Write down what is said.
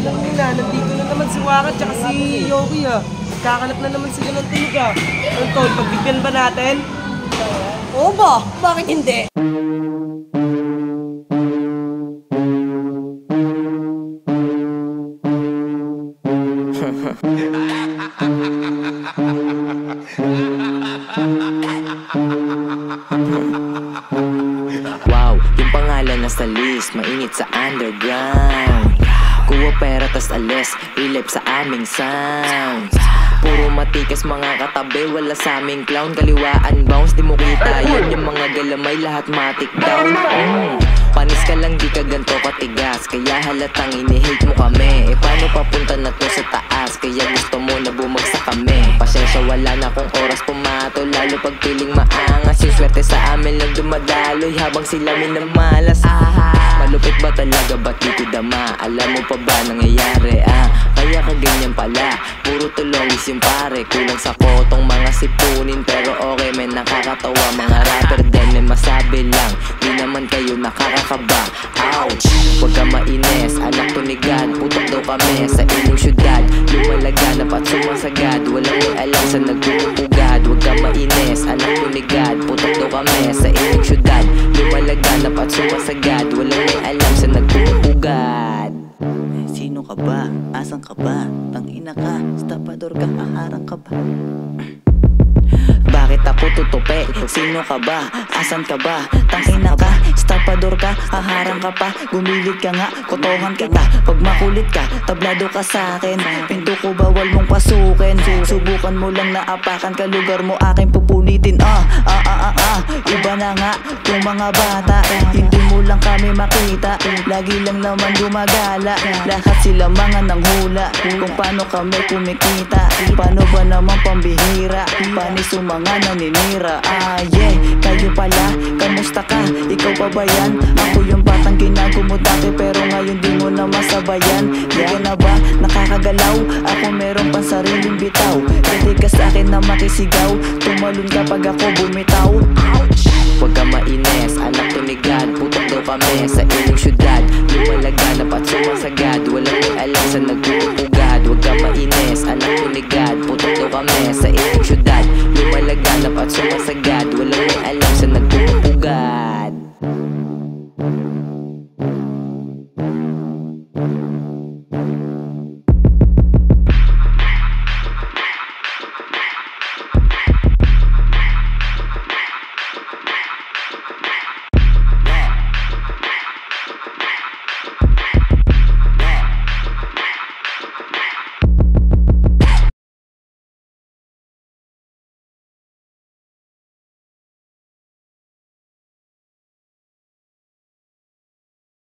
lang nila, nandito na naman si Waka tsaka si Yoki ha. Kakalap na naman sila ng tulog ha. Ano tol, pagbigyan ba natin? Oo ba? Bakit hindi? Wow, yung pangalan nasa list, mainit sa underground. Kuha pera tas alis, ilip sa aming sounds. Puro matikas mga katabi, wala sa aming clown. Kaliwaan bounce, di mo kita yun. Yung mga galamay, lahat matik down. Panis ka lang, di ka ganto katigas. Kaya halatang inihate mo kami. E paano papunta na to sa taas? Kaya gusto mo na bumagsak kami. Pasensya, wala na kong oras pumato. Lalo pag piling maangas. Yung swerte sa amin lang dumadaloy habang sila minamalas. Malupit ba talaga, ba't di ko dama? Alam mo pa ba nangyayari Kaya ka ganyan pala, puro tulongis yung pare. Kulang sa kotong mga sipunin, pero okay may nakakatawa. Mga rapper din may masabi lang, di naman kayo nakakakaba. Ouch! Huwag ka mainis, anak to ni God. Putok daw kami sa inyong syudad. Lumalaganap at sumasagad, walang may alam sa nagpupugad. Huwag ka mainis, anak to ni God. Putok daw kami sa inyong syudad. Lumalaganap at sumasagad, walang may alam sa nagpupugad. Sino ka ba? Asan ka ba? Tangina ka, stapador ka, aharang ka ba? Bakit ako tutupi? Sino ka ba? Asan ka ba? Tangina ka, stapador ka, haharang ka pa. Gumilid ka nga, kotohan kita. Pag makulit ka, tablado ka sa'kin. Pinto ko bawal mong pasukin. Subukan mo lang na apakan ka, lugar mo aking pupunitin. Iba na nga yung mga bata. Hindi mo lang kami makita, lagi lang naman gumagala. Lahat sila mga nanghula kung paano kami kumikita. Paano ba naman pambihira? Panis yung mga naninira. Yeah, kayo pala, kamusta ka? Ikaw pa ba yan? Ako yung batang ginago mo dati, pero ngayon di mo na masabayan. Di ka na ba nakakagalaw? Ako meron pang sariling bitaw. Pwede ka sa'kin na makisigaw, tumalon kapag ako bumitaw. Huwag ka mainis, anak to ni God. Putok daw kami sa inyong syudad. Lumalaganap at sumasagad, walang may alam sa nagpupugad. Huwag ka mainis, anak to ni God. Putok daw kami sa inyong syudad. Lumalaganap at sumasagad.